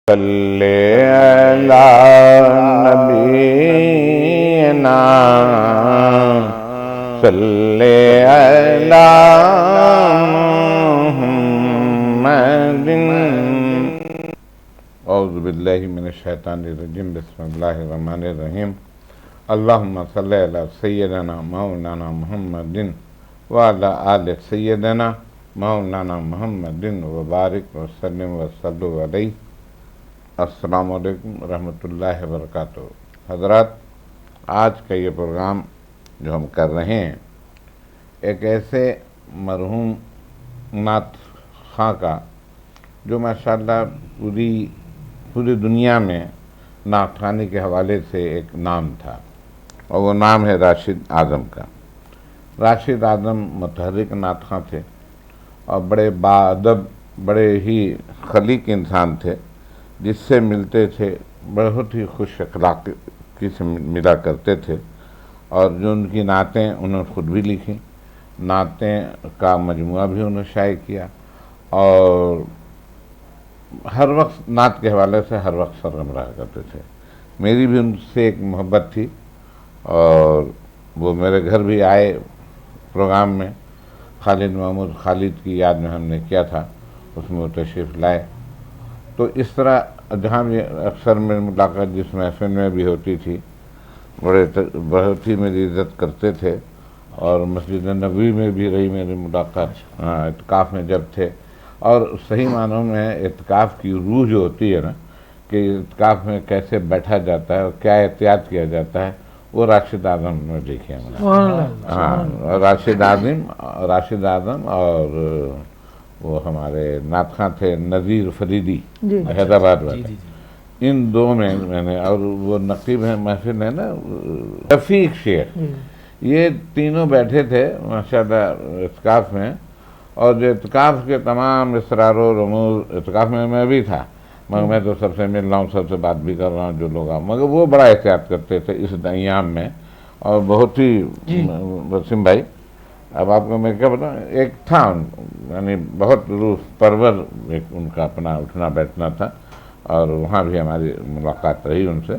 सल्ले अला नबीना सल्ले अला मुहम्मदिन औज़ु बिल्लाहि मिनश शैतानिर रजीम बिस्मिल्लाहिर रहमानिर रहीम अल्लाहुम्मा सल्ली अला सय्यिदना मौलाना मुहम्मदिन व अला आलि सय्यिदना मौलाना मुहम्मदिन व बारिक व सल्लिम व सल्लु अलैहि। अस्सलामु अलैकुम रहमतुल्लाहि व बरकातुहू। हज़रात, आज का ये प्रोग्राम जो हम कर रहे हैं एक ऐसे मरहूम नात खां का जो माशाअल्लाह पूरी दुनिया में नात ख़ानी के हवाले से एक नाम था, और वो नाम है राशिद आज़म का। राशिद आज़म मुतहर्रिक नात खां थे और बड़े बाअदब, बड़े ही खलीक इंसान थे, जिससे मिलते थे बहुत ही खुश अखलाक़ी से मिला करते थे। और जो उनकी नातें उन्होंने ख़ुद भी लिखी, नातें का मजमुआ भी उन्होंने शाये किया, और हर वक्त नात के हवाले से हर वक्त सरगम रहा करते थे। मेरी भी उनसे एक मोहब्बत थी और वो मेरे घर भी आए प्रोग्राम में। खालिद महमूद खालिद की याद में हमने किया था, उसमें वो तशरीफ़ लाए। तो इस तरह जहाँ भी अक्सर मेरी मुलाकात जिस महफिल में भी होती थी, बहुत ही मेरी इज़्ज़त करते थे। और मस्जिद नबवी में भी रही मेरी मुलाकात, इत्काफ़ में जब थे। और सही मानों में इत्काफ़ की रूह जो होती है ना, कि इत्काफ़ में कैसे बैठा जाता है और क्या एहतियात किया जाता है, वो राशिद आज़म ने लिखे हैं। हाँ, राशिद आज़म और वो हमारे नात खां थे नज़ीर फरीदी हैदराबाद वाले, इन दो में मैंने, और वो नकीब है महफिल है ना रफ़ीक शेख, ये तीनों बैठे थे माशाअल्लाह इत्काफ़ में। और जो इत्काफ़ के तमाम इसरार व रमूज़, इत्काफ़ में मैं भी था, मगर मैं तो सबसे मिल रहा हूँ, सबसे बात भी कर रहा हूँ जो लोग, मगर वो बड़ा एहतियात करते थे इस अय्याम में। और बहुत ही वसीम भाई, अब आपको मैं क्या बताऊँ, एक था यानी बहुत रूह परवर एक उनका अपना उठना बैठना था, और वहाँ भी हमारी मुलाकात रही उनसे।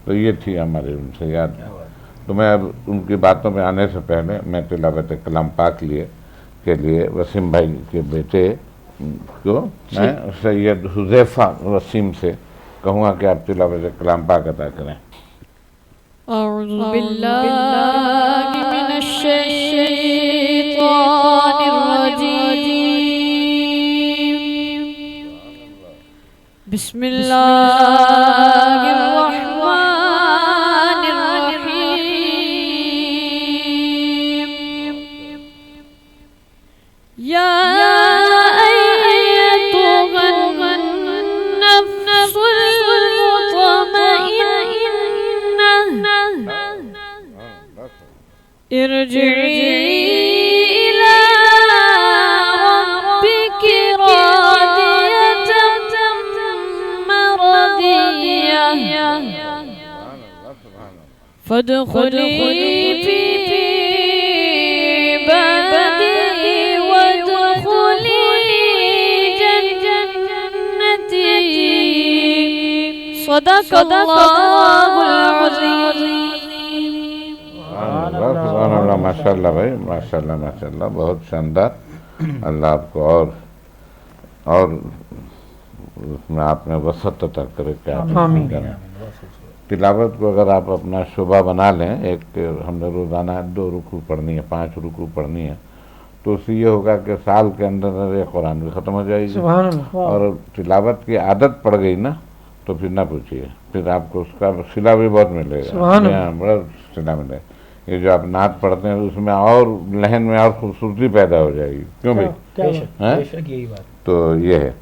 तो ये थी हमारी उनसे याद। तो मैं अब उनकी बातों में आने से पहले मैं तिलावत कलाम पाक के लिए वसीम भाई के बेटे को मैं सैयद हुज़ैफ़ा वसीम से कहूँगा कि आप तिलावत कलाम पाक अता करें। अऊज़ु बिल्लाहि मिनश शैतानिर रजीम। बिस्मिल्लाहिर रहमानिर रहीम। या अय्युहन नफ्सुल मुतमइन्नह इरजिई इला रब्बिकी रादियतम मरदिय्यह फदखुली फी इबादी वदखुली जन्नती। सदक़ल्लाहुल अज़ीम। माशाअल्लाह भाई, माशाअल्लाह माशाअल्लाह, बहुत शानदार। अल्लाह आपको और उसमें आपने वसत अता करे, क्या तिलावत को अगर आप अपना शोभा बना लें, एक हमने रोज़ाना 2 रुकू पढ़नी है, 5 रुकू पढ़नी है, तो उससे ये होगा कि साल के अंदर ये कुरान भी ख़त्म हो जाएगी। और तिलावत की आदत पड़ गई ना, तो फिर ना पूछिए, फिर आपको उसका सिला भी बहुत मिलेगा, बड़ा सिला मिलेगा। ये जो आप नात पढ़ते हैं उसमें और लहन में और खूबसूरती पैदा हो जाएगी, क्यों भाई? यही बात। तो ये है।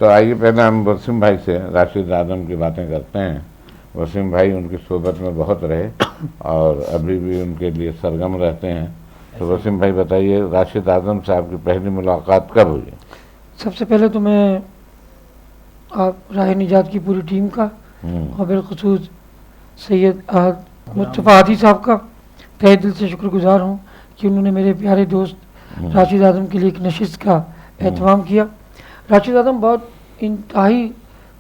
तो आइए पहले हम वसीम भाई से राशिद आज़म की बातें करते हैं। वसीम भाई उनकी सोबत में बहुत रहे और अभी भी उनके लिए सरगम रहते हैं। तो वसीम भाई बताइए, राशिद आज़म से आपकी पहली मुलाकात कब हुई? सबसे पहले तो मैं आप राह निजात की पूरी टीम का और बिलखुसूस सैयद अहद मुस्तफ़ा हादी साहब का तहे दिल से शुक्रगुजार हूँ कि उन्होंने मेरे प्यारे दोस्त राशिद आज़म के लिए एक नशिस्त का एहतमाम किया। राशिद आज़म बहुत इंतहाई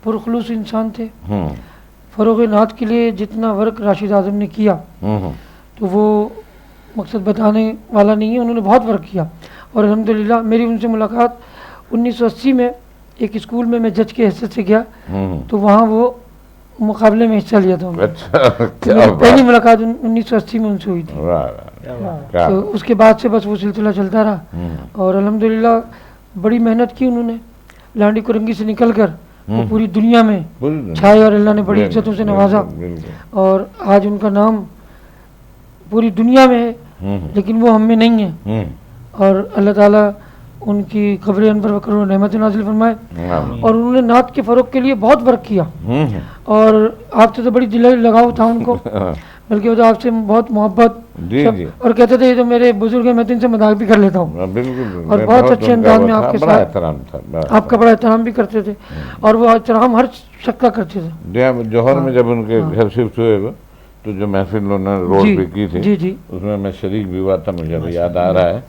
पुरखलूस इंसान थे। फ़रोग़ नात के लिए जितना वर्क राशिद आज़म ने किया तो वो मकसद बताने वाला नहीं है, उन्होंने बहुत वर्क किया। और अल्हम्दुलिल्लाह मेरी उनसे मुलाकात 1980 में एक स्कूल में मैं जज के हैसियत से गया, तो वहाँ वो मुकाबले में हिस्सा लिया था। अच्छा, तो मेरी पहली मुलाकात 1980 में उनसे हुई थी। तो उसके बाद से बस वो सिलसिला चलता रहा और अल्हम्दुलिल्लाह बड़ी मेहनत की उन्होंने। लांडी कुरंगी से निकल कर वो पूरी दुनिया में छाए और अल्लाह ने बड़ी इज्जतों से नवाजा और आज उनका नाम पूरी दुनिया में है, लेकिन वो हम में नहीं है। और अल्लाह ताला उनकी खबरें अन पर वकरों रहमत नाज़िल फरमाए। और उन्होंने नात के फ़रोग़ के लिए बहुत वर्क किया और आपसे तो बड़ी दिल लगाव था उनको, बल्कि वो तो आपसे बहुत मोहब्बत और कहते थे ये तो मेरे बुजुर्ग हैं, मैं तो इनसे मजाक भी कर लेता हूँ। और बहुत अच्छे अंदाज में आपके साथ आपका बड़ा एहतराम भी करते थे और वो एहतराम हर शख्स का करते थे। जौहर में जब उनके घर शिफ्ट हुए तो जो महफिल उन्होंने रोड पे की थी उसमें मैं शरीक भी हुआ था, मुझे भी याद आ रहा है।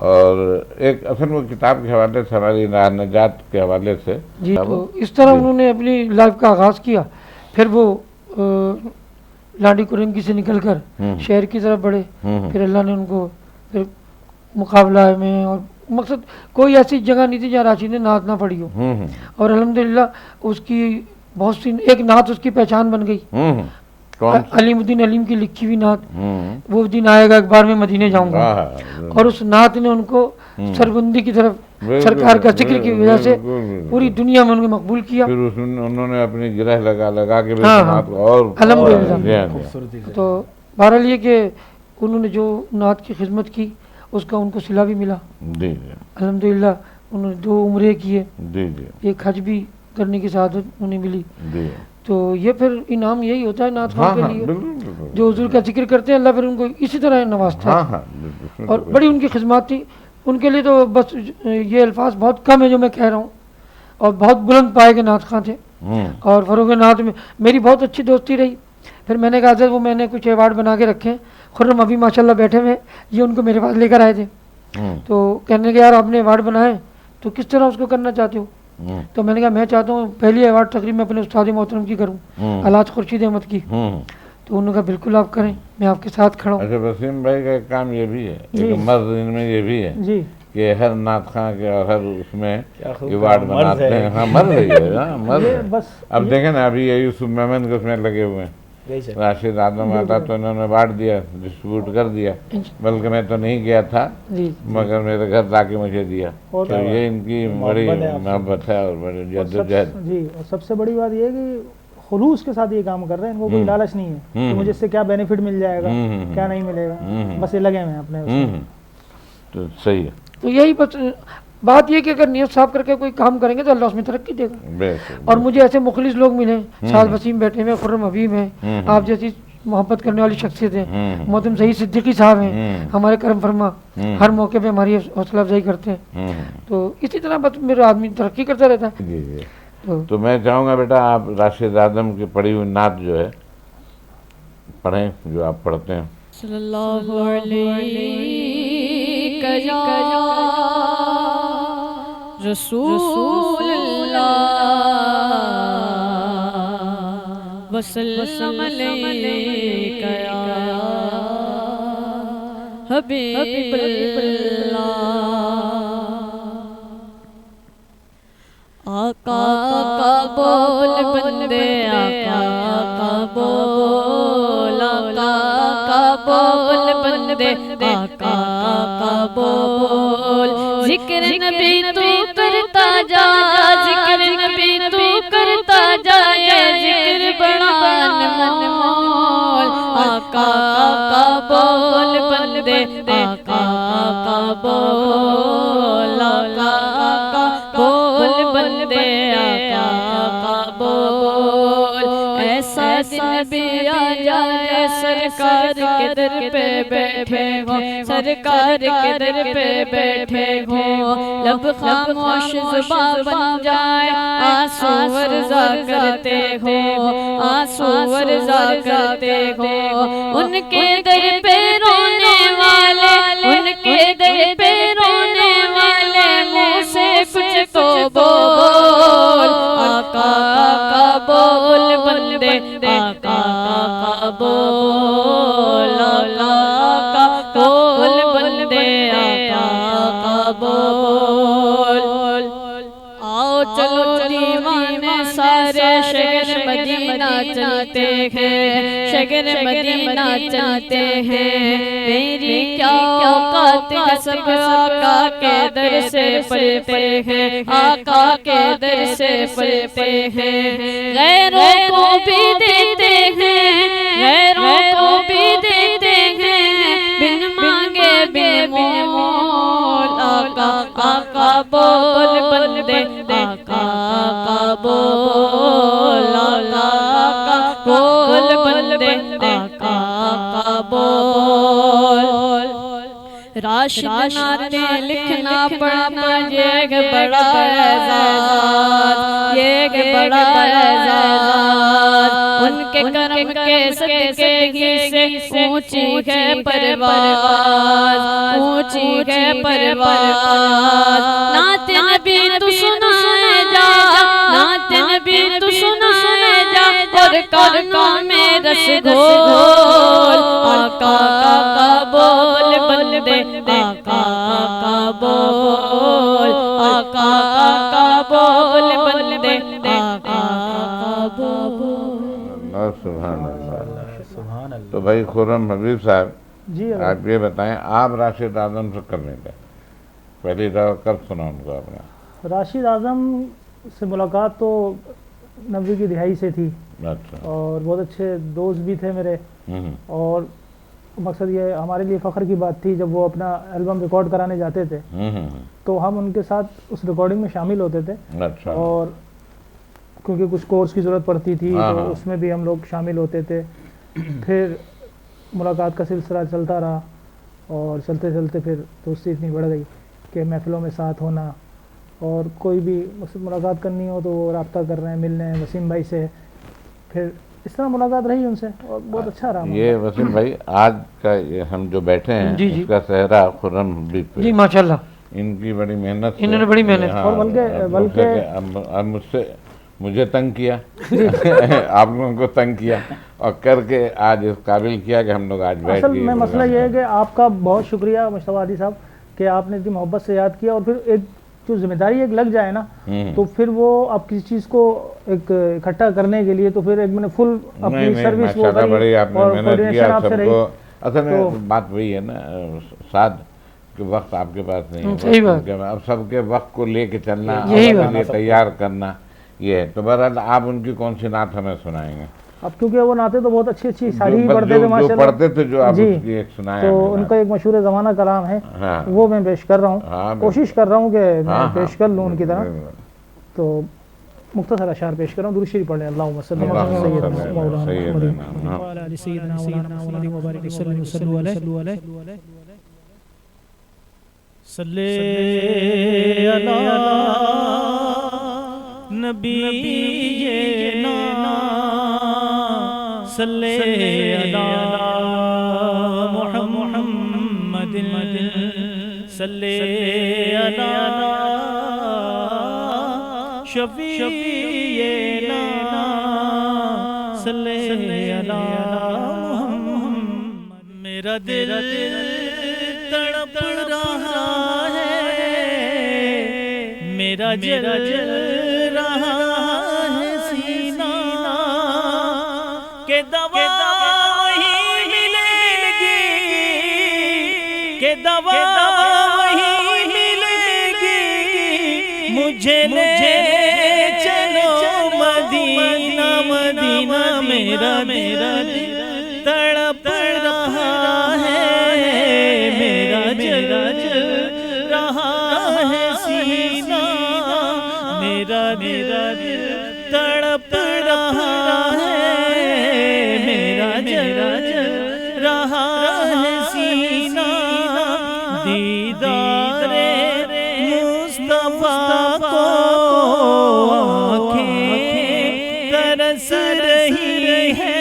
और एक असल वो किताब के हवाले से हमारी नजात के हवाले से जी, तो इस तरह उन्होंने अपनी लाइफ का आगाज़ किया। फिर वो लांडी कुरंगी से निकलकर शहर की तरफ बढ़े, फिर अल्लाह ने उनको फिर मुकाबला में और मकसद कोई ऐसी जगह नहीं थी जहाँ राशिद ने नात ना पढ़ी हो। और अल्हम्दुलिल्लाह उसकी बहुत सी एक नात उसकी पहचान बन गई। अलीमुद्दीन अलीम की लिखी हुई नात, वो दिन आएगा एक बार मैं मदीने जाऊंगा, और उस नात ने उनको सरबुंदी की तरफ सरकार का जिक्र की वजह से पूरी दुनिया में उनको मकबूल किया। फिर उन्होंने अपनी गिरह लगा के नात और अल्हम्दुलिल्लाह। तो बहरहाल ये कि उन्होंने जो नात की खिदमत की उसका उनको सिला भी मिला अल्हम्दुलिल्लाह। उन्होंने 2 उम्रे किए, एक हज भी करने की सआदत उन्हें मिली। तो ये फिर इनाम यही होता है नात खान के लिए, जो हुजूर का जिक्र करते हैं अल्लाह फिर उनको इसी तरह नवाजता है। और बड़ी उनकी खिदमत थी उनके लिए। तो बस ये अल्फाज बहुत कम है जो मैं कह रहा हूँ, और बहुत बुलंद पाए के नात खां थे। और फ़रोग़ नात में मेरी बहुत अच्छी दोस्ती रही। फिर मैंने कहा सर वो मैंने कुछ अवार्ड बना के रखे हैं, खुर्रम अभी माशाल्लाह बैठे हुए, ये उनको मेरे पास लेकर आए थे। तो कहने के यार आपने अवार्ड बनाए तो किस तरह उसको करना चाहते हो? तो मैंने कहा मैं चाहता हूँ पहली अवार्ड तकरीब मैं अपने उस्ताद मोहतरम की करूँ, अलाज खुर्शीद अहमद की। तो उन्होंने कहा बिल्कुल आप करें, मैं आपके साथ खड़ा हूँ। अच्छा, वसीम भाई का एक काम ये भी है, एक मर्द इनमें ये भी है कि हर नात खां के और हर उसमें अवार्ड बनाते हैं। हाँ मर्द है, मर्द। अब देखें ना अभी ये यूसुफ मेमन के उसमें लगे हुए हैं, राशिद आज़म आता तो इन्होंने अवार्ड दिया, डिस्ट्रीब्यूट कर दिया, बल्कि मैं तो नहीं गया था मगर मेरे घर लाके मुझे दिया। तो ये इनकी बड़ी मोहब्बत है और बड़ी जद्दोजहद जी। और सबसे बड़ी बात ये है कि खुलूस के साथ ये काम कर रहे हैं, इनको कोई लालच नहीं है कि मुझे इससे क्या बेनिफिट मिल जाएगा क्या नहीं मिलेगा, बस ये लगे हुए हैं अपने। तो सही है। तो यही बस बात ये कि अगर नियत साफ करके कोई काम करेंगे तो अल्लाह उसमें तरक्की देगा। और मुझे ऐसे मुखलिस लोग मिले, साद वसीम बैठे हुए, खुर्रम हबीब हैं, आप जैसी मोहब्बत करने वाली शख्सियत है, मोहतरम सईद सिद्दीकी साहब हैं, हमारे करम फरमा, हर मौके पे हमारी हौसला अफजाई करते हैं। तो इसी तरह बस मेरा आदमी तरक्की करता रहता है। तो मैं चाहूँगा बेटा आप राशिद आज़म की पढ़ी हुई नात जो है पढ़ें, जो आप पढ़ते हैं। सल्लल्लाहु अलैहि रसूलुल्लाह वसल्लम अलैका या हबीबल्लाह। आका का बोल बंदे, आका का बोल, आका का बोल बंदे, आका का बोल। जिक्र नबी तू करता जा, जिक्र नबी तू करता जा, ये जिक्र बड़ा अनमोल। आका का बोल बंदे, आका का बोल, आका का बोल बंदे, आका का बोल। ऐसा दिन भी आ जाए सरकार के दर पे बैठे हो, सरकार के दर पे बैठे हो, लब खामोश ज़ुबां बन जाए, आंसू वर्ज़ा करते हो, आंसू वर्ज़ा करते हो। उनके दर पे रोने वाले, उनके दर पे रोने वाले, मुँह से कुछ तो बोल। आका आका का बोल, आका का बोल बंदे, आका का बोल। आओ चलो दीवाने सारे शहर मदीना चलते हैं, शहर मदीना चलते हैं। मेरी क्या औकात है, सब आका के दर से पलते हैं, आका के दर से पलते हैं। गैरों को भी देते हैं, गैरों को भी देते हैं, बिन मांगे बिन मोल। आका आका बोल बंदे, आका का बोल, आका का बोल बंदे, आका का बोल। राशिद नाते लिखना पढ़ना ये एक बड़ा एजाज़, ये एक बड़ा एजाज़। उनके करम के सदके ही से ऊंची है परवाज़, ऊंची है परवाज़। नाते नबी तू सुनाए जा, नाते नबी तू सुनाए जा, और कानों में रस घोल। आका का बोल बंदे, आका का बोल, आका का बोल बंदे, आका का बोल। सुभान अल्लाह। तो भाई खुर्रम हबीब साहब जी आप ये बताएं, आप राशिद आजम से कब मिले, पहली दफा कब सुना उनको आपने? राशिद आज़म से मुलाकात तो 90 की दिहाई से थी, अच्छा। और बहुत अच्छे दोस्त भी थे मेरे। और मकसद ये हमारे लिए फ़ख्र की बात थी, जब वो अपना एल्बम रिकॉर्ड कराने जाते थे तो हम उनके साथ उस रिकॉर्डिंग में शामिल होते थे। अच्छा। और क्योंकि कुछ कोर्स की ज़रूरत पड़ती थी तो उसमें भी हम लोग शामिल होते थे। फिर मुलाकात का सिलसिला चलता रहा, और चलते चलते फिर दोस्ती इतनी बढ़ गई कि महफ़िलों में साथ होना, और कोई भी मुझसे मुलाकात करनी हो तो वो रब्ता कर रहे हैं, मिल रहे हैं वसीम भाई से। फिर इस तरह मुलाकात रही उनसे, और बहुत अच्छा रहा। ये वसीम भाई आज का ये हम जो बैठे हैं जी, जी। इसका सेहरा खुर्रम हबीब पे। जी माशाल्लाह, इनकी बड़ी मेहनत से, इन्होंने बड़ी मेहनत हाँ, और बल्कि अब मुझसे मुझे तंग किया आप लोगों को तंग किया और करके आज इस काबिल किया कि हम लोग आज बैठ असल गए। में मसला ये है कि आपका बहुत शुक्रिया मुश्तफा हादी साहब कि आपने इतनी मोहब्बत से याद किया, और फिर एक जो जिम्मेदारी एक लग जाए ना, तो फिर वो आप किसी चीज़ को एक इकट्ठा करने के लिए तो फिर एक मैंने फुल अपनी सर्विस वो माशाल्लाह बड़ी करी, आपने और मेहनत कोऑर्डिनेशन किया आपसे रही। सबको। असल में तो- बात वही है ना साद कि वक्त आपके पास नहीं है, सही बात। अब सबके वक्त को लेके चलना, यही और बात। अपने लिए तैयार करना, ये है। तो बहरहाल आप उनकी कौन सी नात हमें सुनाएंगे? अब क्योंकि वो नाते तो बहुत अच्छी अच्छी सारी ही बस पढ़ते थे जो माशाल्लाह। पढ़ते थे, जो आप जी। उसकी एक सुनाए तो हमें उनका एक मशहूर ज़माना कलाम है, हाँ। वो मैं पेश कर रहा हूँ। हाँ, कोशिश कर रहा हूँ कि मैं हाँ, पेश कर लूँ उनकी तरह। बिल्कुल। तो मुख्तसर अशार पेश कर रहा हूँ, दुरूद शरीफ पढ़ लें। अल्लाहुम्मा सल्ली अला अल्लाहुम्मा सय्यिदना सल्ली अला मौलाना सय्यिदना मुहम्मद हाँ। व अला आलि सय्यिदना मौलाना मुहम्मद व बारिक वसल्लिम वसल्लु अलैहि। सल्ले अला नबीना सल्ले अला मुहम्मदिन सल्ले अला शफीना सल्ले अला मुहम्मद। मेरा दिल तड़प रहा है, मेरा जल रहा है सीना, के दवा वही मिलेगी, के दवा वही मिलेगी, मुझे ले चलो मदीना मदीना। मेरा मेरा दिल तड़प रहा है, मेरा जल रहा है सीना, मेरा मेरा दिल तड़प रहा है, मेरा जल रहा है सीना। दीदारे मुस्तफा को आँखें तरस रही है,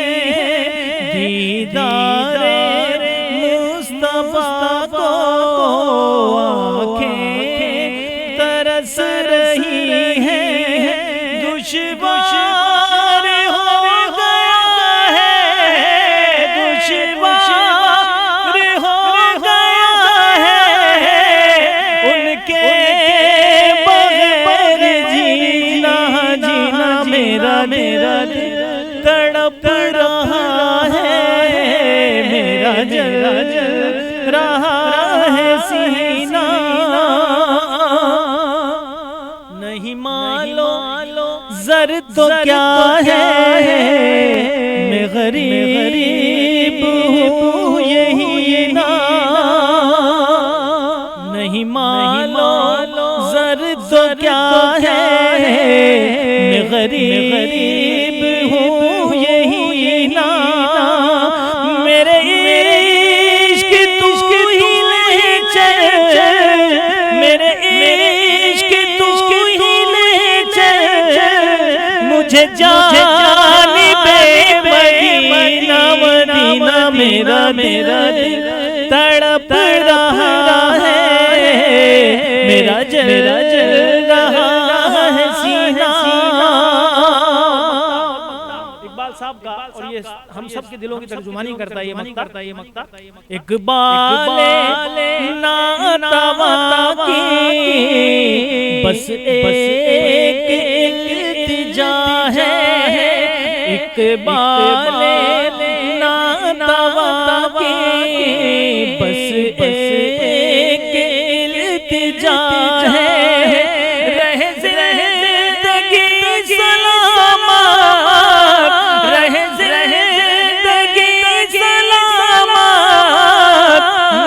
दीदारे मुस्तफा को आँखें तरस रही है। दुश्वार हो गया मेरा दिल तड़प रहा है, मेरा जल रहा है सीना। नहीं मालो जर तो क्या है, मैं गरीब हूँ यही ना। नहीं मालो जर तो क्या है, मैं गरीब हूँ यही ना। मेरे इश्क तू ही ले चल, मेरे इश्क तू ही ले चल, मुझे जानिबे मदीना मदीना। मेरा दिल तड़प रहा है, मेरा जल रहा है सीना। इकबाल साहब का, और ये हम सब के दिलों की तर्जुमानी करता है ये मक्ता। इकबाल नातावा की बस एक इल्तिजा है, इकबाल नातावा की बस एक इल्तिजा है। रहे ज़िंदगी सलामत, रहे ज़िंदगी सलामत,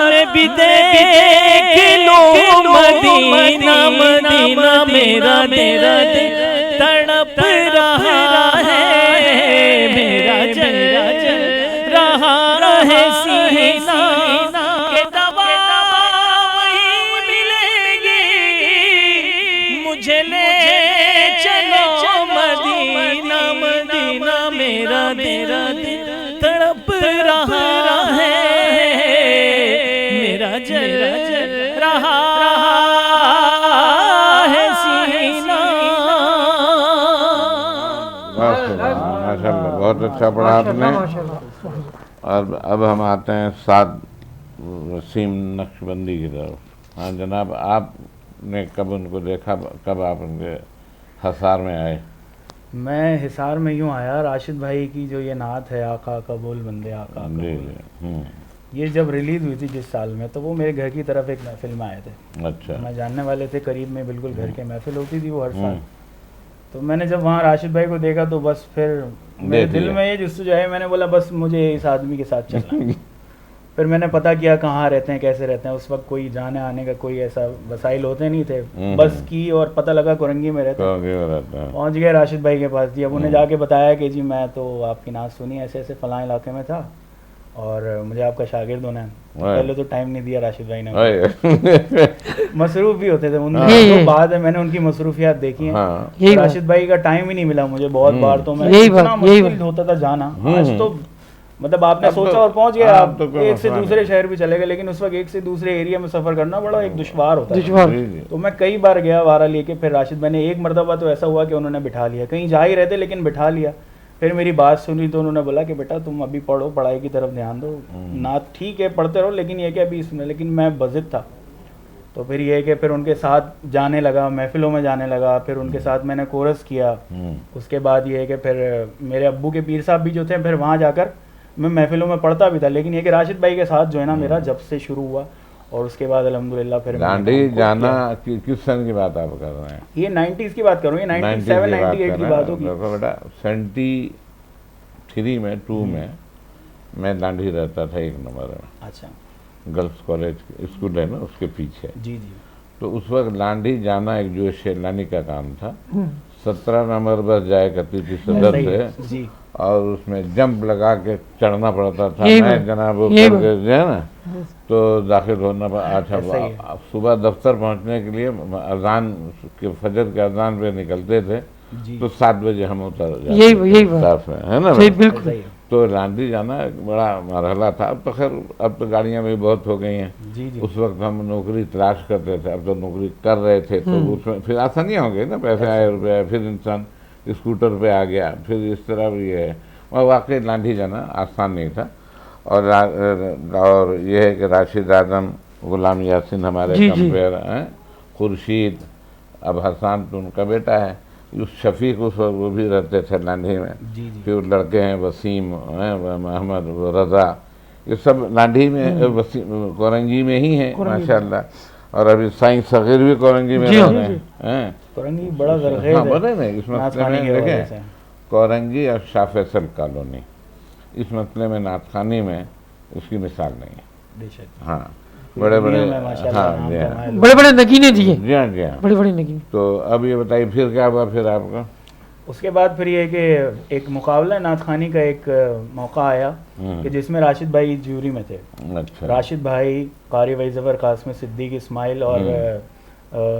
मैं भी देख लूं मदीना मदीना। मेरा दिल तड़प रहा है, मेरा जल रहा है सीना। के दवा वहीं मिलेगी, मुझे ले चलो मदीना मदीना। मेरा दिल तड़प रहा है, मेरा जल रहा है सीना। माशाल्लाह, बहुत अच्छा पढ़ा आपने। और अब हम आते हैं साद वसीम नक्शबंदी की तरफ। हाँ जनाब, आपने कब उनको देखा, कब आप उनके हिसार में आए? मैं हिसार में यूँ आया, राशिद भाई की जो ये नात है आका कबूल बंदे आका जी कबूल, जी। ये जब रिलीज़ हुई थी जिस साल में, तो वो मेरे घर की तरफ एक महफिल में आए थे। अच्छा। मैं जानने वाले थे, करीब में बिल्कुल घर के महफिल होती थी वो हर साल। तो मैंने जब वहाँ राशिद भाई को देखा तो बस फिर मेरे दिल में ये जुस्तजू है, मैंने बोला बस मुझे इस आदमी के साथ चलना है। फिर मैंने पता किया कहाँ रहते हैं, कैसे रहते हैं। उस वक्त कोई जाने आने का कोई ऐसा वसाइल होते नहीं थे, बस की, और पता लगा कुरंगी में रहते हैं। पहुँच गए राशिद भाई के पास जी। अब उन्हें जाके बताया कि जी मैं तो आपकी नात सुनी, ऐसे ऐसे फलां इलाके में था और मुझे आपका शागिर्द होना है। पहले तो टाइम नहीं दिया राशिद भाई ने, मसरूफ भी होते थे उनकी। तो बाद में मैंने उनकी मसरूफियात देखी हैं। राशिद भाई का टाइम ही नहीं मिला मुझे बहुत बार, तो मैं इतना मुश्किल होता था जाना। आज तो मतलब आपने सोचा और पहुंच गए आप, एक से दूसरे शहर भी चले गए, लेकिन उस वक्त एक से दूसरे एरिया में सफर करना बड़ा एक दुश्वार होता है। तो मैं कई बार गया वारा लेके, फिर राशिद भाई ने एक मरतबा तो ऐसा हुआ कि उन्होंने बिठा लिया, कहीं जा ही रहते लेकिन बिठा लिया। फिर मेरी बात सुनी तो उन्होंने बोला कि बेटा तुम अभी पढ़ो, पढ़ाई की तरफ ध्यान दो, नात ठीक है पढ़ते रहो, लेकिन ये कि अभी इसमें। लेकिन मैं बज़िद था, तो फिर ये कि फिर उनके साथ जाने लगा, महफिलों में जाने लगा, फिर उनके साथ मैंने कोरस किया। उसके बाद ये है कि फिर मेरे अब्बू के पीर साहब भी जो थे, फिर वहाँ जाकर मैं महफिलों में पढ़ता भी था। लेकिन ये कि राशिद भाई के साथ जो है ना मेरा जब से शुरू हुआ, और उसके बाद अल्हम्दुलिल्लाह फिर दांडी जाना किस सन की बात आप कर रहे हैं? ये 90s की बात कर रहा हूँ, ये 97 98 की बात होगी। देखो बेटा 73 में 2 में मैं दांडी रहता था 1 नंबर में। अच्छा। गर्ल्स कॉलेज स्कूल है ना, उसके पीछे। जी जी। तो उस वक्त लांडी जाना एक जो शेरलानी का काम था। 17 नंबर बस जाया करती थी सदर से जी, और उसमें जंप लगा के चढ़ना पड़ता था। मैं जनाब ऊपर जो है ना, तो दाखिल होना पड़ा। अच्छा, सुबह दफ्तर पहुंचने के लिए अजान के फजर के अजान पे निकलते थे, तो 7 बजे हम उतर जाते है ना, बिल्कुल। तो लांडी जाना एक बड़ा मरहला था। अब तो खैर अब तो गाड़ियाँ भी बहुत हो गई हैं। जी जी। उस वक्त हम नौकरी तलाश करते थे, अब तो नौकरी कर रहे थे, तो उसमें फिर आसानियाँ हो गई ना, पैसे आए रुपये, फिर इंसान स्कूटर पे आ गया, फिर इस तरह भी है। और वाकई लांडी जाना आसान नहीं था। और ये है कि राशिद आजम, गुलाम यासिन हमारे कंपेयर हैं, खुर्शीद, अब हसन तो उनका बेटा है, उस शफीक उस वक्त वो भी रहते थे लांढी में। जी जी। फिर लड़के हैं वसीम हैं, मोहम्मद, रज़ा, ये सब लांढी में वसीम कोरंगी में ही हैं माशाल्लाह। और अभी साईं सगीर भी कोरंगी में जी रह हाँ। रहे हैं। कोरंगी बड़ा जरखेज हाँ है बोले ना, इस मसले नाथखानी में के हवाले देखें से। कोरंगी और शाह फैसल कॉलोनी, इस मसले में नाथखानी में उसकी मिसाल नहीं है। बेशक। हाँ बड़े बड़े, दुनिया में माशाल्लाह हाँ नाम जी हाँ, कमाए लोग। बड़े बड़े नगीने दिए, जी हाँ जी हाँ। बड़े बड़े नगीने। तो अब ये बताइए फिर क्या हुआ फिर आपका? उसके बाद फिर ये कि एक मुकाबला नाथखानी का एक मौका आया कि जिसमें राशिद भाई ज्यूरी में थे। अच्छा। राशिद भाई, कारी वही ज़फ़र, कासम सिद्दीक, इस्माइल और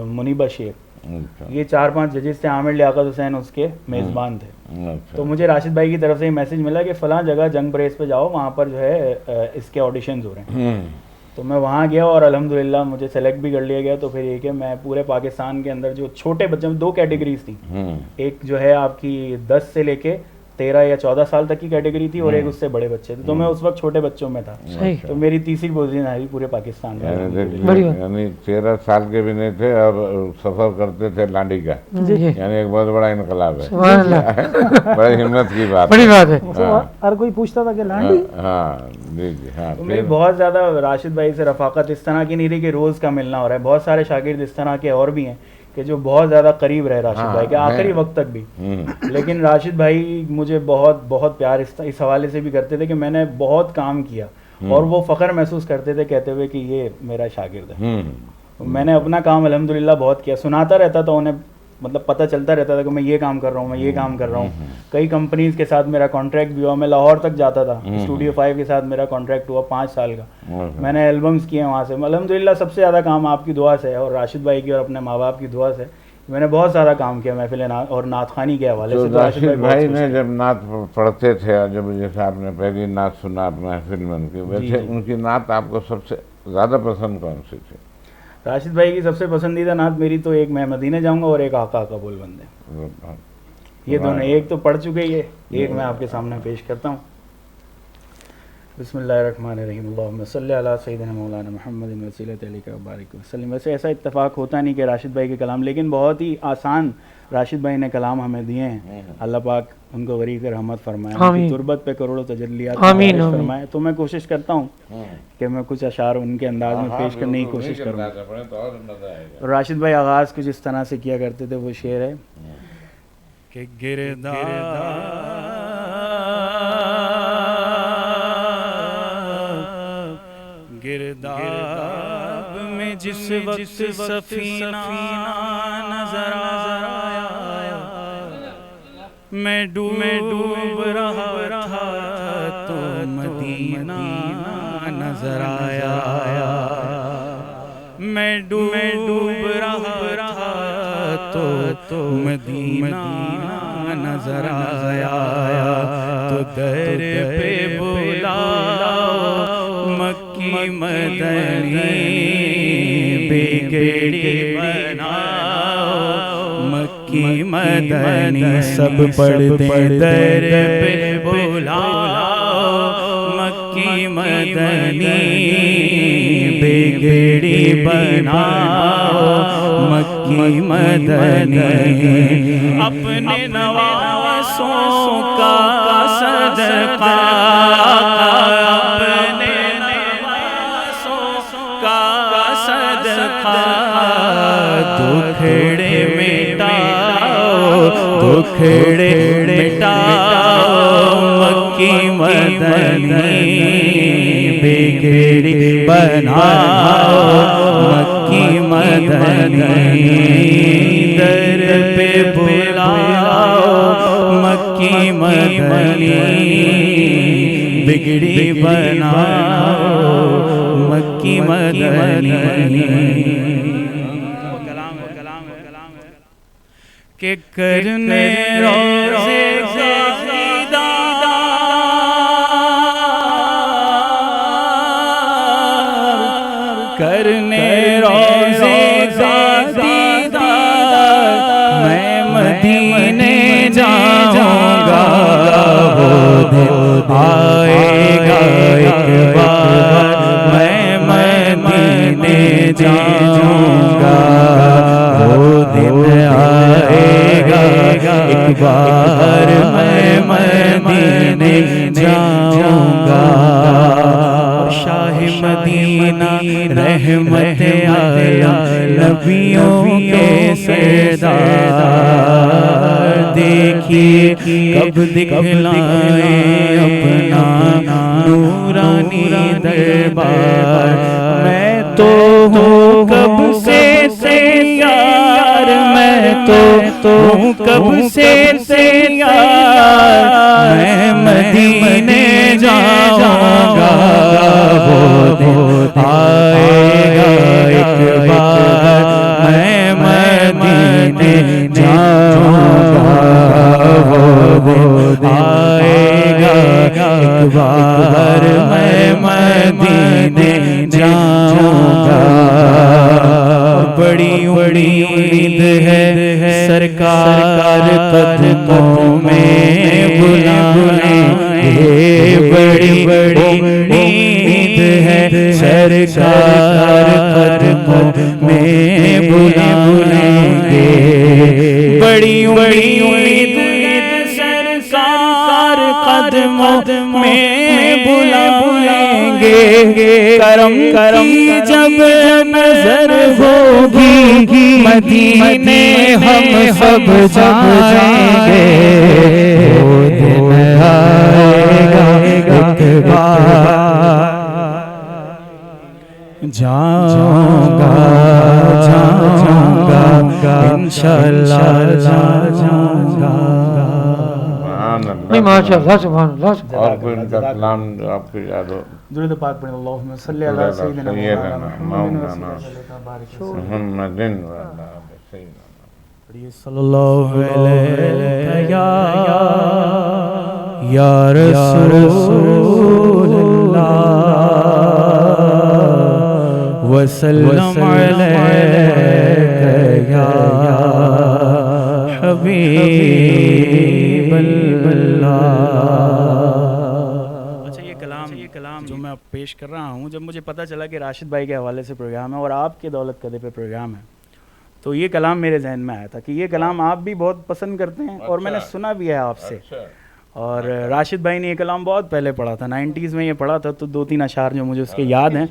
मुनीबा शेख, अच्छा। ये 4-5 जजेस थे। आमिर लियाकत हुसैन उसके मेज़बान थे। अच्छा। तो मुझे राशिद भाई की तरफ से ये मैसेज मिला कि फ़लाँ जगह जंग प्रेस पे जाओ, वहाँ पर जो है इसके ऑडिशंस हो रहे हैं। तो मैं वहाँ गया और अल्हम्दुलिल्लाह मुझे सेलेक्ट भी कर लिया गया। तो फिर ये कि मैं पूरे पाकिस्तान के अंदर जो छोटे बच्चे, 2 कैटेगरीज थी, एक जो है आपकी 10 से लेके 13 या 14 साल तक की कैटेगरी थी और एक उससे बड़े बच्चे थे। तो मैं उस वक्त छोटे बच्चों में था। सही। तो मेरी तीसरी पोजीशन आई पूरे पाकिस्तान में। बड़ी बात। यानी 13 साल के भी नहीं थे और सफर करते थे लांडी का, जी यानी एक बहुत बड़ा इनकलाब है। सुभान अल्लाह, बड़ी हिम्मत की बात बड़ी बात है। मतलब हर कोई पूछता था कि लांडी। हाँ जी जी हाँ। तो मेरी बहुत ज़्यादा राशिद भाई से रफाकत इस तरह की नहीं रही कि रोज़ का मिलना हो रहा है। बहुत सारे शागिर्द इस तरह के और भी हैं कि जो बहुत ज़्यादा करीब रहे राशिद भाई के आखिरी वक्त तक भी। लेकिन राशिद भाई मुझे बहुत बहुत प्यार इस हवाले से भी करते थे कि मैंने बहुत काम किया और वो फ़ख्र महसूस करते थे कहते हुए कि ये मेरा शागिर्द है। तो मैंने अपना काम अल्हम्दुलिल्लाह बहुत किया, सुनाता रहता था उन्हें, मतलब पता चलता रहता था कि मैं ये काम कर रहा हूँ, मैं ये काम कर रहा हूँ। कई कंपनीज के साथ मेरा कॉन्ट्रैक्ट भी हुआ, मैं लाहौर तक जाता था। स्टूडियो 5 के साथ मेरा कॉन्ट्रैक्ट हुआ 5 साल का। मैंने एल्बम्स किए वहाँ से। अल्हम्दुलिल्लाह सबसे ज़्यादा काम आपकी दुआ से है और राशिद भाई की और अपने माँ बाप की दुआ से मैंने बहुत सारा काम किया महफिल और नाथखानी के हवाले से। तो राशिद भाई ने जब नात पढ़ते थे और जब जैसे आपने पहली नात सुना महफिल में उनकी, वैसे उनकी नात आपको सबसे ज़्यादा पसंद कौन सी थी? राशिद भाई की सबसे पसंदीदा नात मेरी तो एक मैं मदीने जाऊंगा और एक आका का बोल बंदे, ये दोनों। एक तो पढ़ चुके ये, एक मैं आपके सामने पेश करता हूँ। बिस्मिल्लाहिर्रहमानिर्रहीम, अल्लाहुम्मा सल्ली अला सय्यिदिना मौलाना मुहम्मदिन वसीलत अलैका व बारिक वसल्लम। वैसे ऐसा इत्तेफाक होता नहीं कि राशिद भाई के कलाम, लेकिन बहुत ही आसान राशिद भाई ने कलाम हमें दिए हैं। अल्लाह पाक उनको वरीक रहमत फरमाए, उनकी तुरबत पे करोड़ों तजल्लियात फरमाए। तो मैं कोशिश करता हूँ कि मैं कुछ अशार उनके अंदाज में पेश करने की कोशिश करूँ। राशिद भाई आगाज़ कुछ इस तरह से किया करते थे, वो शेर है कि गिरदाब में जिस वक्त सफीना नजर आया, मैं डूब रहा तो मदीना नजर आया। मैं डूब रहा तो मदीना नजर आया। तो दर पे बुलाओ मक्की मदनी, बिगड़ी बनाओ मक्की मदनी। सब पढ़ दे दर पे बुलाओ मक्की मदनी, बिगड़ी बनाओ मक्की मदनी। अपने नवासों का सदका, अपने नवासों का सदका, दुखड़े मिटाओ, दुखड़े मिटाओ मक्की मदनी, बिगड़ी बनाओ मक्की मदनी। दर पे बुलाओ मक्की मदनी, बिगड़ी बनाओ मक्की मदनी। के करने रोज़े करने रोज़े दीदार, मैं मदीने जाऊंगा। वो दिन आएगा एक बार, मैं मदीने जाऊंगा। वो दिन आएगा मदीने जाऊंगा। शाह मदीना रहमत आलम नबियों के सरदार, देखिए कब दिखलाए अपना नूरानी दरबार। मैं तो हूँ कब से तैयार, मैं तो हूँ कब से तैयार, मैं मदीने जाऊंगा। वो आएगा एक बार, मैं मदीने जाऊंगा। वो आएगा एक बार, मैं मदीने जाऊंगा। बड़ी बड़ी उम्मीद है सरकार कदमों में बुलाएंगे। बड़ी बड़ी उम्मीद है सरकार कदमों में बुलाएंगे। बड़ी बड़ी उम्मीद सरकार कदमों में बुलाएंगे। करम करम जब नजर होगी मदीने हम सब जाएंगे। वो दिन आएगा एक बार, जाऊंगा जाऊंगा इंशाअल्लाह जाऊंगा। नहीं माशाअल्लाह सुभान अल्लाह। और कोई उनका कलाम जो आपको याद हो? दुरूद पाक पढ़ें, अल्लाहुम्मा सल्ली अला सय्यिदिना मौलाना मुहम्मदिन व अला सय्यिदिना। पढ़िए सल्लल्लाहु अलैहि या रसूलल्लाह व सल्लम अलैका या हबीबल्लाह। अच्छा ये कलाम जो मैं पेश कर रहा हूँ, जब मुझे पता चला कि राशिद भाई के हवाले से प्रोग्राम है और आपके दौलत कदे पे प्रोग्राम है, तो ये कलाम मेरे जहन में आया था कि ये कलाम आप भी बहुत पसंद करते हैं और मैंने सुना भी है आपसे। और राशिद भाई ने ये कलाम बहुत पहले पढ़ा था, 90s में ये पढ़ा था, तो 2-3 अशार जो मुझे उसके याद हैं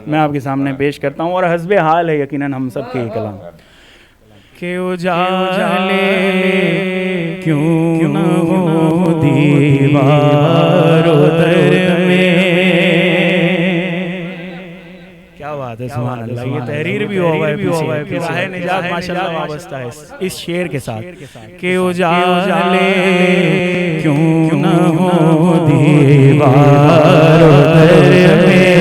मैं आपके सामने पेश करता हूँ। और हस्बे हाल है यकीनन हम सब के ये कलाम के उजाले क्यों न हो दीवारों दर में। क्या बात है, सुभान अल्लाह। ये तहरीर भी हुआ है कि राह निजात माशाअल्लाह वाबस्ता है इस शेर के साथ के उजाले क्यों न हो दीवारों दर में।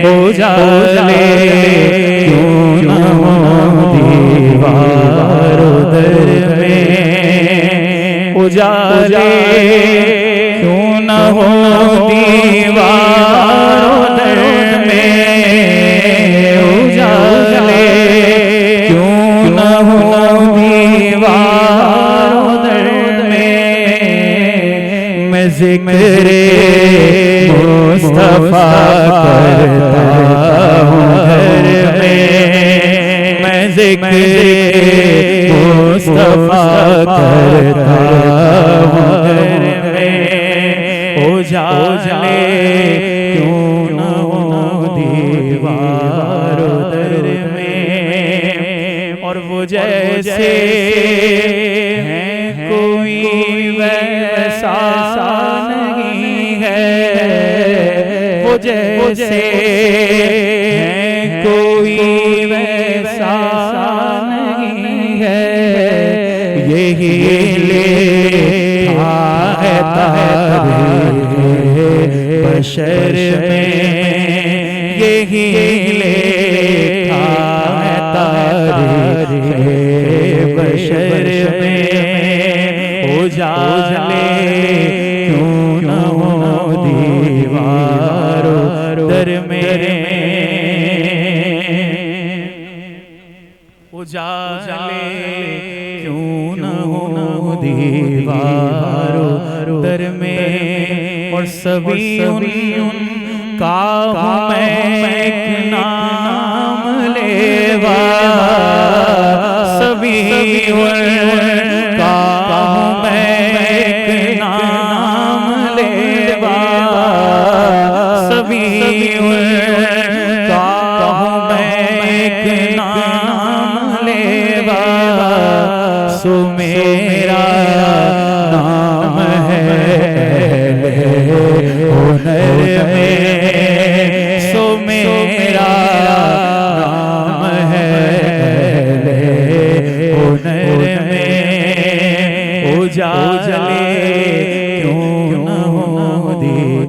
उजाले क्यों न हो दीवारों दर में। उजाले क्यों न हो दीवारों दर में। उजाले क्यों न हो दीवारों दर में। मैं ज़िक्रे मुस्तफ़ा करता हूँ घर में। मैं ज़िक्रे मुस्तफ़ा करता हूँ घर में। उजाले क्यों न हो दीवारों दर में। और वो जैसे हैं कोई वैसा नहीं है। वो जैसे हैं कोई वैसा नहीं है। यही लिखा है तारीख़ बशर में। यही लिखा है तारीख़ बशर में। उजाले क्यों न हो दीवारों दर में। उजाले क्यों न हो दीवारों दर में। और सभी उनका मैं एक नाम लेवा। सभी उनका मैं एक हुनर में, सो मेरा नाम है हुनर में, उजाले क्यों न हो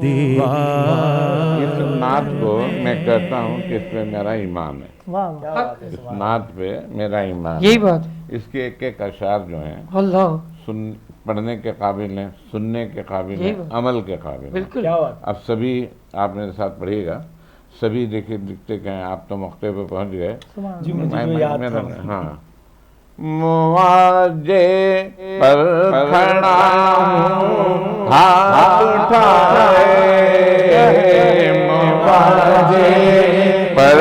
दीवार। इस नात को मैं कहता हूँ कि इस पे मेरा ईमान है, वाह वाह। इस नात पे मेरा ईमान यही है। बात है। इसके एक एक अशार जो हैं अल्लाह, सुन पढ़ने के काबिल हैं, सुनने के काबिल यही हैं, बात। अमल के काबिल हैं। बिल्कुल। क्या बात। अब सभी आप मेरे साथ पढ़िएगा, सभी देखिए दिखते कहें आप तो मौके पे पहुंच गए। जी मुझे जो याद था। हाँ, मुआजे पर खड़ा हूँ हाथ उठाए, मुआजे पर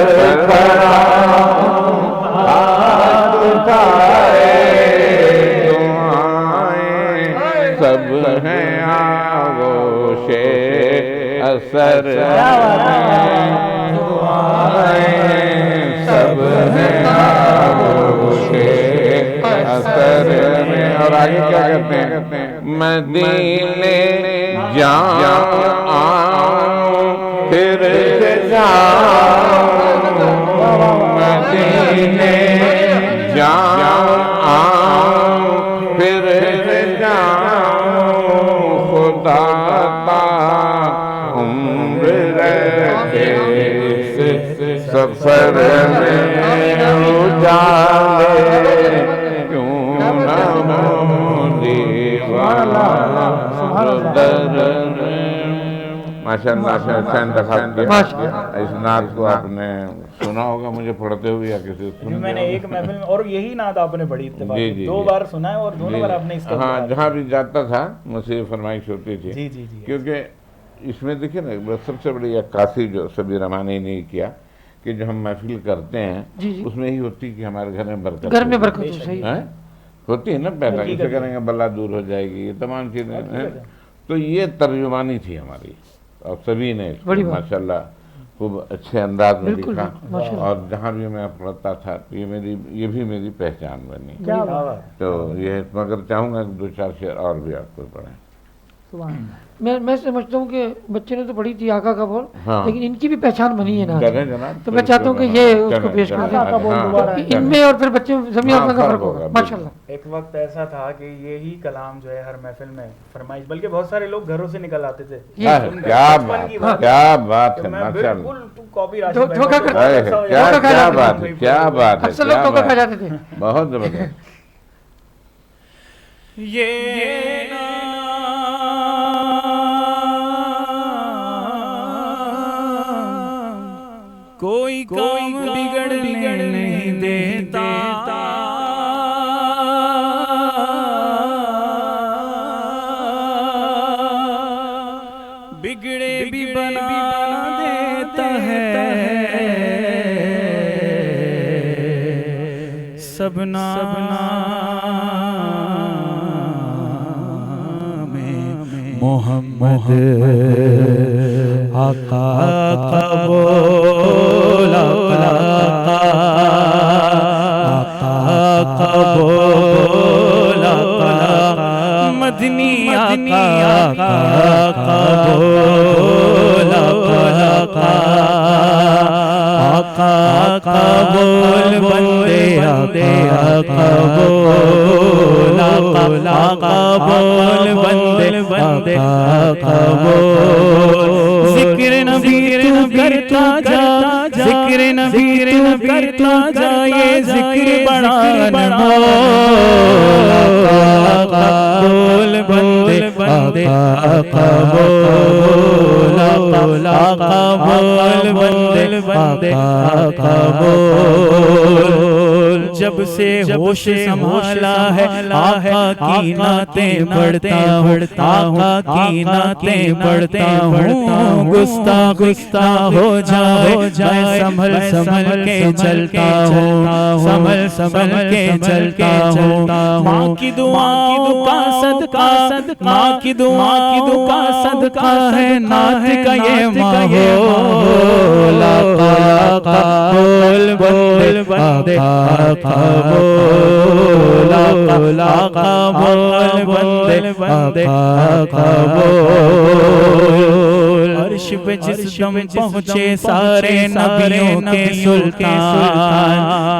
खड़ा हूँ हाथ उठाए, दुआएं सब हैं आगोशे असर, सब हैं आगोशे असर में। और आगे क्या कहते हैं? मदीने जाऊं फिर से जाऊं, मदीने जाऊं फिर से जाऊं, खुदा ता उम्र रखे इस सफर में, उजाले क्यों न हो दीवाना दर। माशाअल्लाह, अच्छा इंतखाब किया। इस नात को आपने सुना होगा मुझे पढ़ते हुए या किसी जी मैंने एक महफिल में, और यही नात आपने पढ़ी इत्तेफाक जी, से। जी, दो जी। बार सुना है और दोनों बार आपने इसका हाँ, जिक्र जहाँ भी जाता था मुझे फरमाइश होती थी। जी जी जी। क्योंकि इसमें देखिए ना, सबसे बड़ी अक्कासी जो सबीर रहमानी ने किया कि जो हम महफिल करते हैं जी, जी। उसमें ही होती कि हमारे घर में बरकत घर में होगी। बरकत हो, सही। हैं? होती है ना, पहला हकीकत इसे है। करेंगे बला दूर हो जाएगी, ये तमाम चीज़ें हैं। हकीकत है। तो ये तर्जुमानी थी हमारी, और सभी ने इसको बड़ी बात। माशाल्लाह खूब अच्छे अंदाज में बिल्कुल, लिखा। माशाल्लाह। और जहाँ भी मैं पढ़ता था तो ये भी मेरी पहचान बनी। क्या क्या बात। बात। तो ये मगर चाहूँगा कि 2-4 शेर और भी आपको पढ़ें। सुभान अल्लाह। मैं समझता हूँ कि बच्चे ने तो पढ़ी थी आका का बोल, हाँ। लेकिन इनकी भी पहचान बनी है ना। करें जनाब, तो मैं चाहता हूँ कि ये हाँ, उसको चलें, पेश चलें, कर दें। आका का बोल हाँ, दोबारा क्योंकि चलें। इनमें और फिर बच्चे जमीन हाँ, आसमान का फर्क फर्क होगा, होगा, माशाल्लाह। एक वक्त ऐसा था कि यही कलाम जो है हर महफिल में फरमाइश, बल्कि बहुत सारे लोग घरों से निकल आते थे। क्या ये उनका क्या बचपन की बात, क्या बात कि है, मैं माशाल्लाह। बिल्कुल तू कॉपी धोखा कर- धोखा खा क्या जाते बात है, क्या बात है, अक्सर लोग क्या धोखा खा बात जाते थे। है। बहुत जबरदस्त। ये कोई काम बिगड़ने नहीं देता, बिगड़े भी बना देता है, सबना में मोहम्मद आका का बोला, आका का बोला, मदनी आका का बोला, आका का बोल बंदे, आका बोल, आका बोल बंदे, आका बोल। जिक्र नबी तू करता जा, जिक्र नबी तू करता जा, ये जिक्र बड़ा अनमोल। आका बोल बंदे, आका बोल, आका बोल बंदे, आका बोल। जब से होश संभाला है आका की नातें पढ़ता हूँ, आका की नातें पढ़ता हूँ। गुस्ता हो जाए संभल के चलता हूँ, संभल के चलता हूँ। माँ की दुआ का सदका, माँ की दुआ का सदका है नात का ये माहौल। आका बोल बंदे, आका बोल, आका बोल, बंदे बंदे आका बोल। अर्श पे जिस दम पहुँचे सारे नबियों के सुल्तान,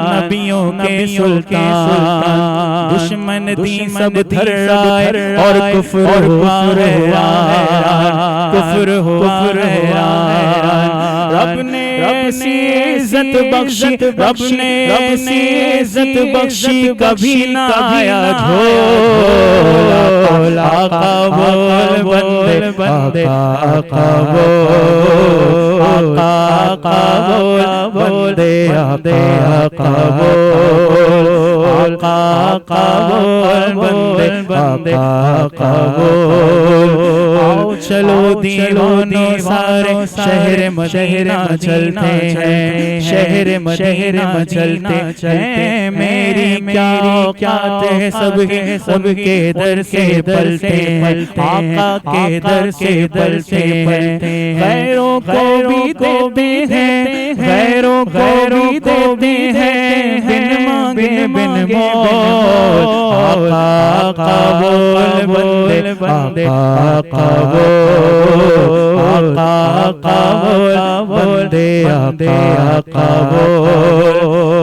नबियों के सुल्तान, दुश्मन दी सब धर्राए और कुफ्र हुआ हैरान, कुफ्र हुआ हैरान। रब ने ऐसी इज्जत बख्शी, रब ने ऐसी इज्जत बख्शी, कभी ना आया झोल। आका बोल, बंदे बंदे आका बोल, आका बोल, बंदे आका बोल, आका बोल, बंदे बंदे आका बोल। आओ चलो दीवानों सारे शहर मदीना चलते हैं, शहर मदीना चलते हैं। मेरी क्या औकात है सबके सबके दर से पलते हैं, आका के दर से पलते हैं। गैरों को भी देते हैं, गैरों को भी देते हैं, बिन मांगे बिन मोल। आका बोल, बंदे बंदे आका बोल, आका बोल, बंदे आका बोल।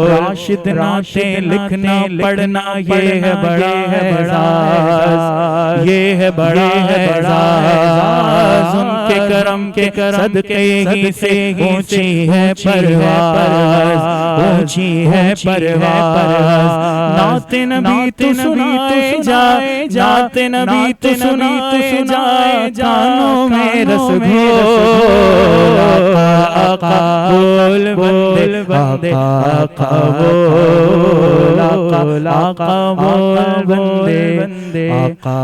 राशिद नाते लिखना पढ़ना ये है बड़ा एजाज, ये है बड़ा एजाज। उनके करम के सदके ही से ऊंची है परवाज, ऊंची है परवाज। नाते नबी तू सुनाए जाए, नाते नबी तू सुनाए जाए, जानों में रस घोल। आका बोल, बंदे बंदे आका बोल, आका बोल, बंदे बंदे आका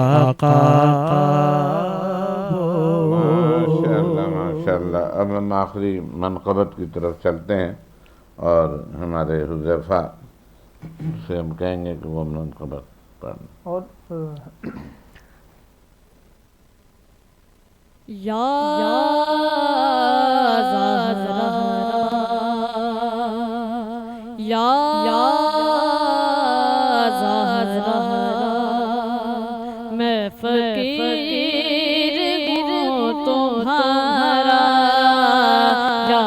माशाअल्लाह माशाअल्लाह। अब हम आखिरी मनक़बत की तरफ चलते हैं और हमारे हुज़ैफ़ा से हम कहेंगे कि वो मनक़बत पढ़ें। और या ज़हरा, या ज़हरा, मैं फ़कीर हूँ तुम्हारा, या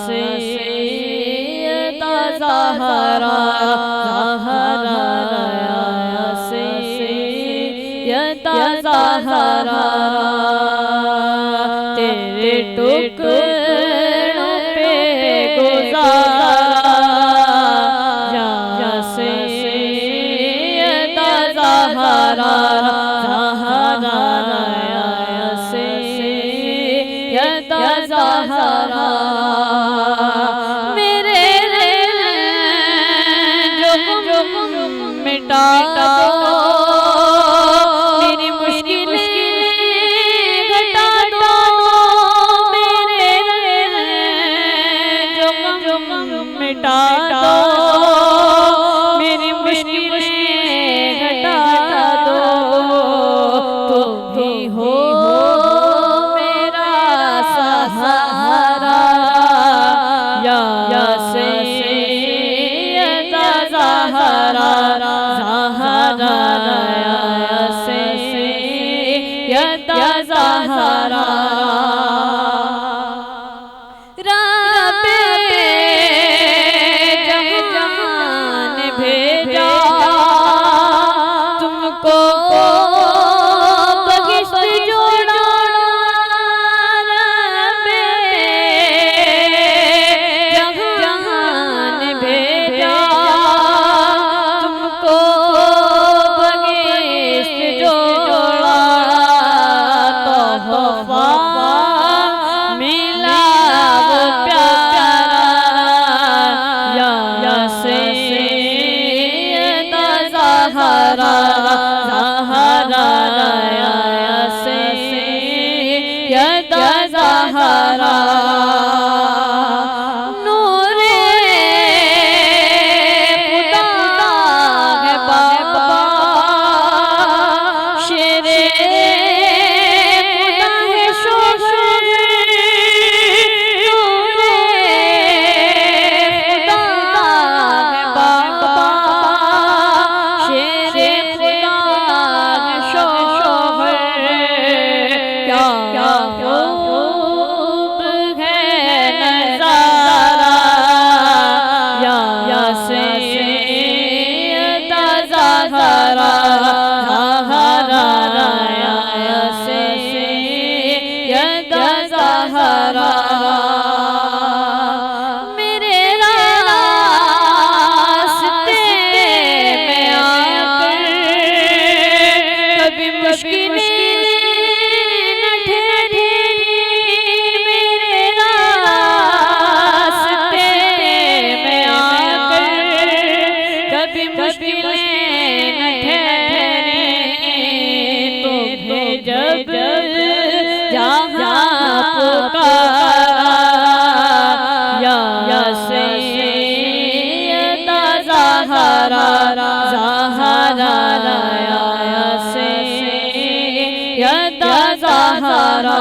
सैयदा ज़हरा, ज़हरा, या सैयदा ज़हरा। तेरे टुकड़ों पे गुज़ारा, या सैयदा ज़हरा, ज़हरा, या सैयदा ज़हरा। मेरे जो मिटा दो, मेरी मुश्किलें घटा दो, मेरे जो मिटा दो, मेरी मुश्किलें घटा दो। तुम ही हो मेरा सहारा, या सैयदा ज़हरा, ज़हरा, या सैयदा ज़हरा। जहान भेजा तुमको बगिश्त जोड़ा, जहान भेजा तुमको बगिश्त जोड़ा। तोहफा मिला वो प्यारा, या सैयदा ज़हरा, ज़हरा, या सैयदा ज़हरा। नूरे खुदा है बाबा, शेरे खुदा है शोहर। नूरे खुदा है बाबा, जब जहाँ पुकारा या सैयदा ज़हरा ज़हरा या सैयदा ज़हरा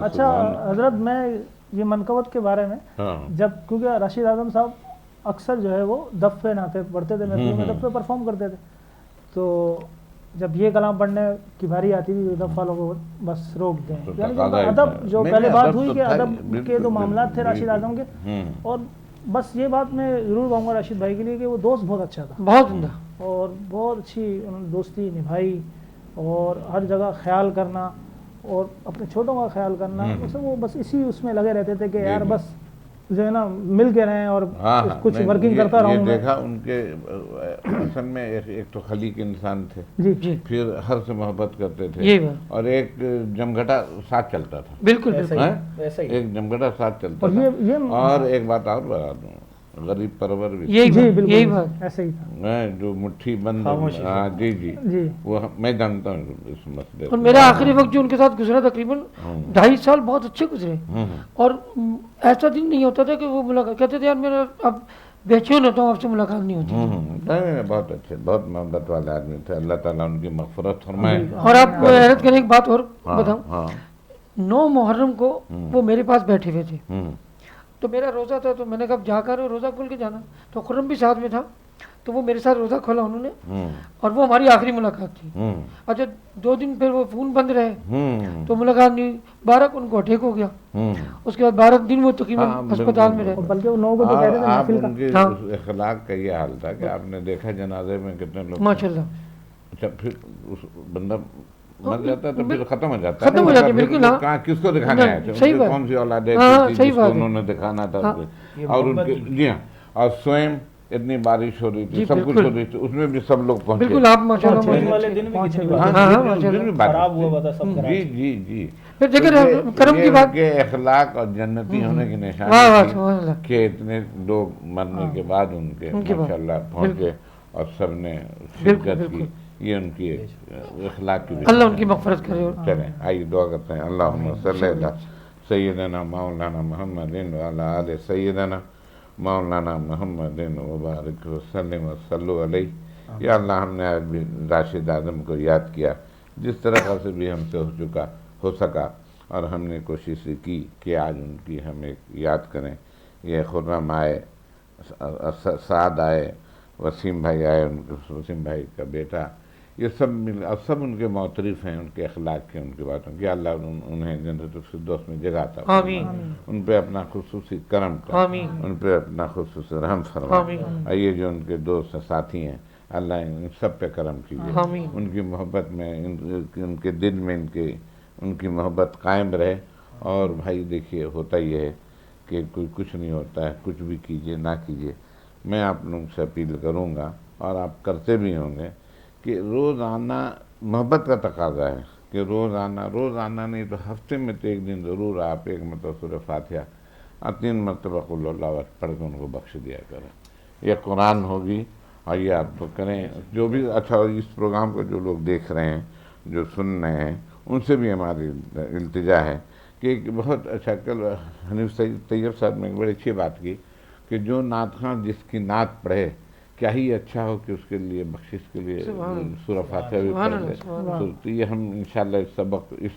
अच्छा हजरत, मैं ये मनकबत के बारे में जब, क्योंकि राशिद आजम साहब अक्सर जो है वो दफ़े नाते पढ़ते थे, महफिलों में दफ़े परफॉर्म करते थे, तो जब ये कलाम पढ़ने की बारी आती थी तो दफ़ वालों को बस रोक दें। यानी कि अदब, जो पहले बात हुई कि अदब के जो मामला थे राशिद आजम के, और बस ये बात मैं ज़रूर कहूँगा राशिद भाई के लिए कि वो दोस्त बहुत अच्छा था, बहुत उम्दा, और बहुत अच्छी उन्होंने दोस्ती निभाई, और हर जगह ख्याल करना और अपने छोटों का ख्याल करना, वो बस इसी उसमें लगे रहते थे कि यार बस जो है ना मिल के रहें और कुछ वर्किंग करता रहूं। देखा उनके असल में एक तो खलीक इंसान थे जी, फिर हर से मोहब्बत करते थे, और एक जमघटा साथ चलता था। बिल्कुल एक जमघटा साथ चलता और था। और एक बात और बता दूं, गरीब परवर भी यही बात ऐसे ही था, जो मुट्ठी बंद, जी, वो मैं जानता हूँ इस मसले। और मेरा आखिरी वक्त जो उनके साथ गुजरा तकरीबन 2.5 साल बहुत अच्छे गुजरे, और ऐसा दिन नहीं होता था कि वो मुलाकात कहते थे यार मेरा अब बेचैन होता हूँ, आपसे मुलाकात नहीं होती। नहीं, बहुत अच्छे, बहुत मोहब्बत वाले आदमी थे, अल्लाह ताला उनकी मग़फ़िरत फरमाए। और आप हैरत करें, एक बात और बताऊँ, 9 मुहर्रम को वो मेरे पास बैठे हुए थे, तो मेरा रोज़ा था, तो मैंने कहा जाकर रोज़ा खोल के जाना, तो खुर्रम भी साथ में था, तो वो मेरे साथ रोज़ा खोला उन्होंने, और वो हमारी आखिरी मुलाकात थी। अच्छा 2 दिन फिर वो फ़ोन बंद रहे, तो मुलाकात नहीं, 12 को उनको अटैक हो गया, उसके बाद 12 दिन वो तकरीबन अस्पताल में रहे। बल्कि वो 9 को तो कहते थे महफिल का। उनके अखलाक का ये हाल था कि आपने देखा जनाजे में कितने लोग माशाल्लाह। अच्छा, फिर उस बंदा मर जाता है तो फिर खत्म हो जाता खत्म हो जाती है, बिल्कुल। कहाँ किसको दिखाने आए थे, सही बात, कौन सी औलाद है सही बात, उन्होंने दिखाना था, और उनके जी हाँ, और स्वयं इतनी बारिश हो रही थी, सब कुछ हो रही थी, उसमें भी सब लोग पहुंचे। बिल्कुल, आप माशाल्लाह वाले दिन भी खराब हुआ था सब, जी। फिर देखिए करम की बात के अखलाक और जन्नती होने की निशानी कि इतने लोग मरने के बाद उनके माशाल्लाह पहुंचे और सबने शिरकत की, ये उनकी अखलाक की, अल्लाह उनकी मग़फ़िरत करे। चलें आइए दुआ करते हैं, अल्लाहुम्मा सल्ली अला सय्यिदना मौलाना मुहम्मदिन व अला आलि सय्यिदना मौलाना मुहम्मदिन व बारिक व सल्लिम व सल्लु अलैहि। या अल्लाह, हमने आज भी राशिद आज़म को याद किया, जिस तरह से भी हमसे हो सका, और हमने कोशिश की कि आज उनकी हम एक याद करें। ये खुर्रम आए, साद आए, वसीम भाई आए, उनके वसीम भाई का बेटा, ये सब मिल, और सब उनके मोतरिफ़ हैं उनके अखलाक के, उनकी बातों की। अल्लाह उन्हें जन्नतुल फिरदौस में जगह अता फरमाए, उन पे अपना खुसूसी करम कर, उन पे अपना खुसूसी रहम फरमाए। ये जो उनके दोस्त साथी हैं, अल्लाह इन सब पे करम कीजिए, उनकी मोहब्बत में, उनके दिल में उनकी मोहब्बत कायम रहे। और भाई देखिए, होता ही है कि कोई कुछ नहीं होता है, कुछ भी कीजिए ना कीजिए, मैं आप लोगों से अपील करूँगा, और आप करते भी होंगे, कि रोज़ाना मोहब्बत का तकाज़ा है कि रोज़ाना नहीं तो हफ्ते में तो एक दिन ज़रूर आप एक मतलब सूरह फातिहा और 3 मरतबा कुल अल्लाहु अकबर पढ़ के उनको बख्श दिया करें। ये कुरान होगी, और ये आप तो करें। जो भी अच्छा, इस प्रोग्राम को जो लोग देख रहे हैं, जो सुन रहे हैं, उनसे भी हमारी इल्तिजा है कि बहुत अच्छा, कल हनीफ तैयब साहब ने एक बड़ी अच्छी बात की कि जो नात खां जिसकी नात पढ़े, क्या ही अच्छा हो कि उसके लिए बख्शिश के लिए सूरह फातिहा भी पढ़ दे। तो ये हम इंशाअल्लाह इस सबक, इस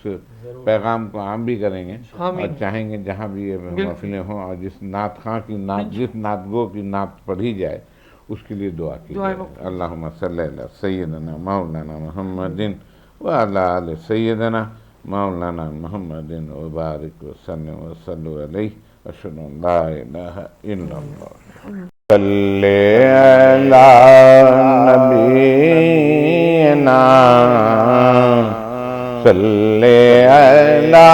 पैगाम को आम भी करेंगे, और चाहेंगे जहाँ भी ये महफिलें हों, और जिस नात खां की नात, जिस नात गो की नात पढ़ी जाए, उसके लिए दुआ की दुआएं जाए। मकबूल। अल्लाहुम्मा सल्ली अला सय्यिदना मौलाना मुहम्मदिन व अला आलि सय्यिदना मौलाना मुहम्मदिन व बारिक व सल्लिम व सल्लु अलैहि अशहदु अन ला इलाहा इल्लल्लाह। सल्ले अला नबीना सल्ले अला